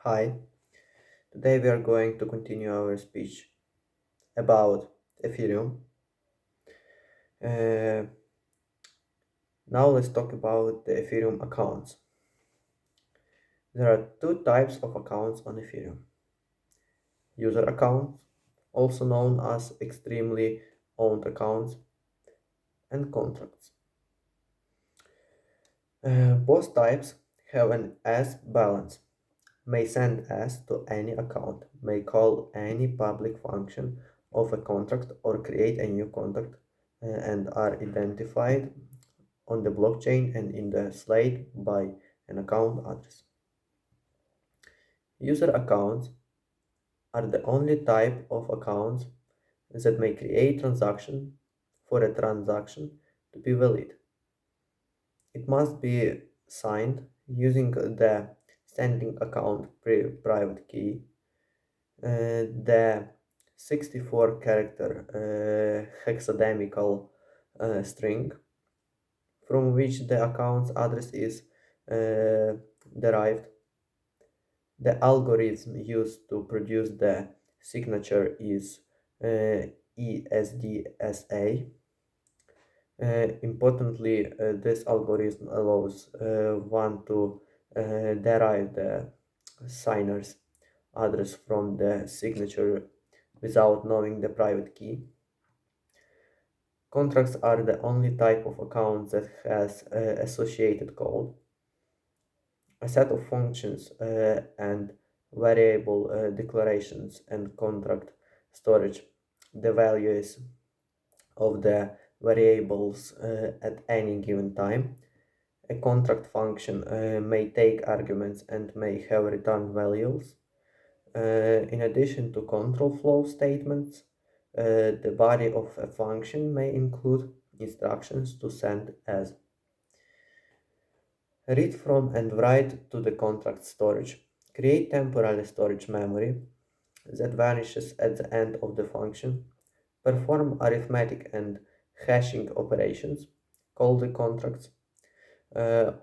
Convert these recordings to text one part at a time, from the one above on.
Hi, today we are going to continue our speech about Ethereum. Uh, Now let's talk about the Ethereum accounts. There are two types of accounts on Ethereum: user accounts, also known as extremely owned accounts, and contracts. Both types have an S balance, may send S to any account, may call any public function of a contract or create a new contract, and are identified on the blockchain and in the slate by an account address. User accounts are the only type of accounts that may create transaction for a transaction to be valid. It must be signed using the sending account private key, the 64 character hexadecimal string from which the account's address is uh, derived. The algorithm used to produce the signature is ESDSA. Importantly, this algorithm allows one to derive the signer's address from the signature without knowing the private key. Contracts are the only type of account that has associated code, a set of functions and variable declarations and contract storage. The values of the variables at any given time. A contract function may take arguments and may have return values. In addition to control flow statements, the body of a function may include instructions to send as read from and write to the contract storage, create temporary storage memory that vanishes at the end of the function, perform arithmetic and hashing operations, call the contracts,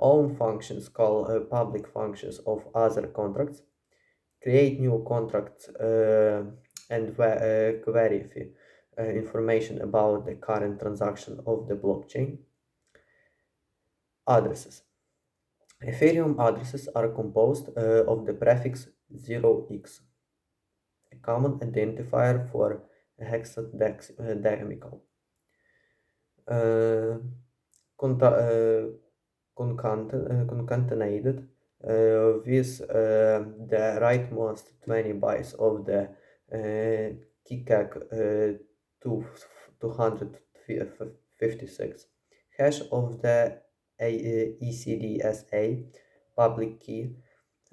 own functions call public functions of other contracts, create new contracts and query information about the current transaction of the blockchain. Addresses. Ethereum addresses are composed of the prefix 0x, a common identifier for a hexadecimal. Uh, concatenated with the rightmost 20 bytes of the KICAC 256 hash of the ECDSA public key.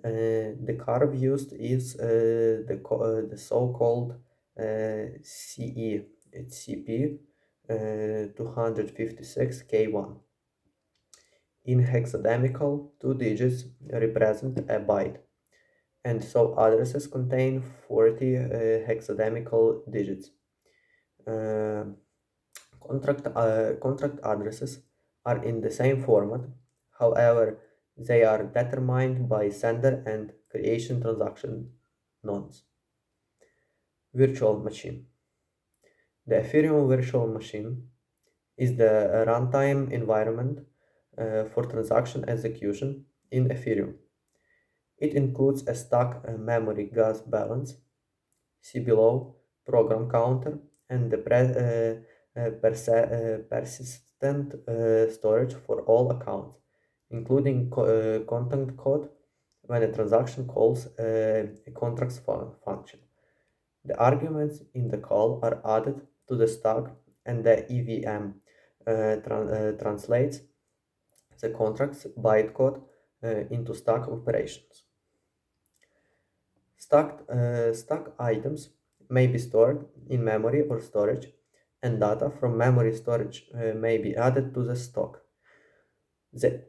The curve used is the so-called CP 256K1. In hexadecimal, two digits represent a byte, and so addresses contain 40 hexadecimal digits. Uh, contract addresses are in the same format, however, they are determined by sender and creation transaction nodes. Virtual machine. The Ethereum virtual machine is the runtime environment for transaction execution in Ethereum. It includes a stack memory gas balance, see below, program counter, and the persistent storage for all accounts, including content code when a transaction calls a contracts function. The arguments in the call are added to the stack, and the EVM translates the contract's bytecode into stack operations. Stack items may be stored in memory or storage, and data from memory storage may be added to the stock. The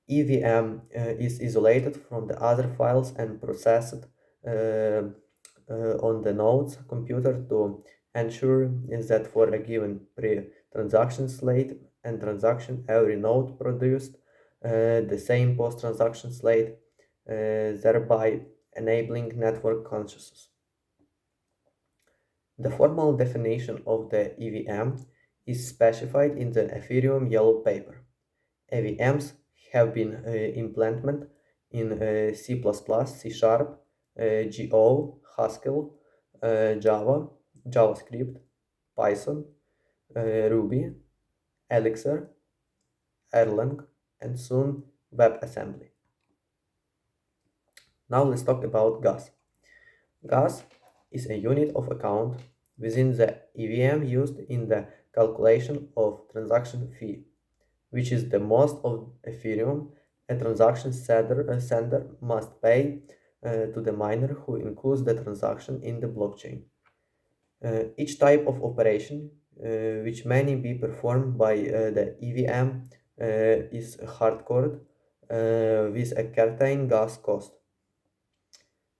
EVM is isolated from the other files and processed on the node's computer to ensure that for a given pre-transaction slate and transaction, every node produced the same post-transaction slate, thereby enabling network consciousness. The formal definition of the EVM is specified in the Ethereum Yellow Paper. EVMs have been implemented in C++, C Sharp, Go, Haskell, Java, JavaScript, Python, Ruby, Elixir, Erlang, and soon WebAssembly. Now let's talk about gas. Gas is a unit of account within the EVM used in the calculation of transaction fee, which is the most of Ethereum a transaction sender must pay to the miner who includes the transaction in the blockchain. Each type of operation, which may be performed by the EVM, is hardcoded with a certain gas cost,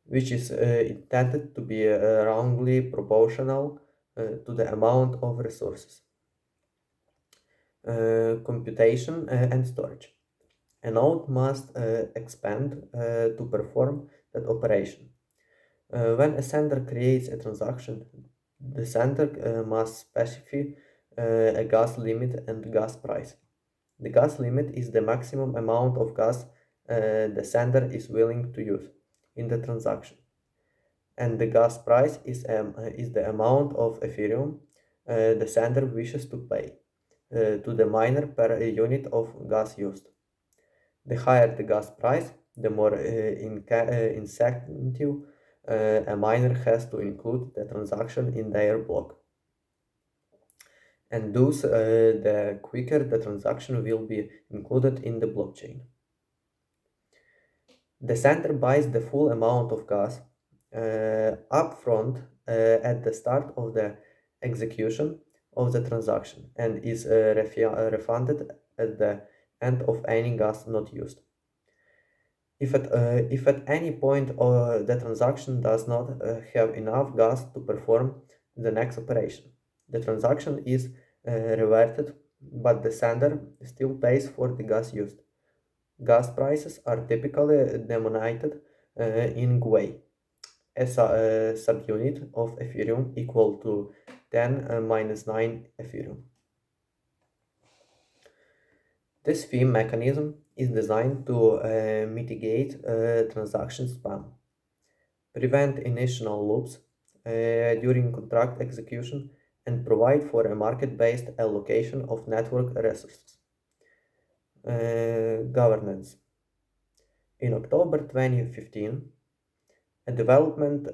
which is intended to be roundly proportional to the amount of resources, computation, and storage. A node must expand to perform that operation. When a sender creates a transaction, the sender must specify a gas limit and gas price. The gas limit is the maximum amount of gas the sender is willing to use in the transaction. And the gas price is the amount of Ethereum the sender wishes to pay to the miner per unit of gas used. The higher the gas price, the more incentive a miner has to include the transaction in their block. And thus, the quicker the transaction will be included in the blockchain. The sender buys the full amount of gas upfront at the start of the execution of the transaction and is refunded at the end of any gas not used. If at any point the transaction does not have enough gas to perform the next operation, the transaction is reverted, but the sender still pays for the gas used. Gas prices are typically denominated in GUI, a subunit of Ethereum equal to 10 minus 9 Ethereum. This fee mechanism is designed to mitigate transaction spam, prevent initial loops during contract execution, and provide for a market-based allocation of network resources. Governance. In October 2015, a development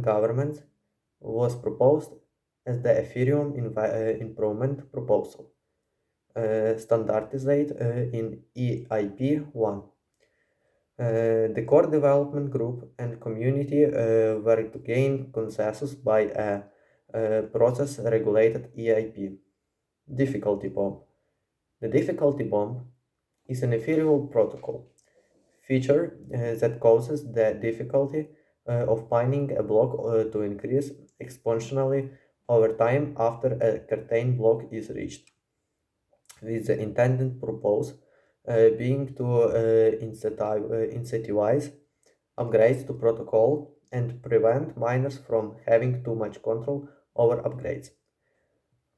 government was proposed as the Ethereum improvement proposal, standardized in EIP1. The core development group and community were to gain consensus by a process regulated EIP. Difficulty bomb. The difficulty bomb is an ephemeral protocol feature that causes the difficulty of binding a block to increase exponentially over time after a certain block is reached, with the intended purpose being to incentivize upgrades to protocol and prevent miners from having too much control over upgrades.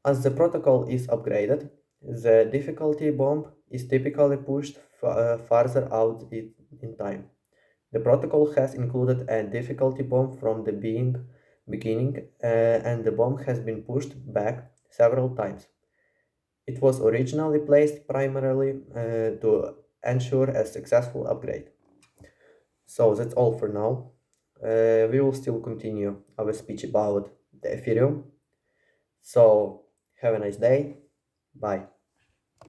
As the protocol is upgraded, the difficulty bomb is typically pushed farther out in time. The protocol has included a difficulty bomb from the beginning, and the bomb has been pushed back several times. It was originally placed primarily to ensure a successful upgrade. So that's all for now. We will still continue our speech about the Ethereum. So have a nice day. Bye.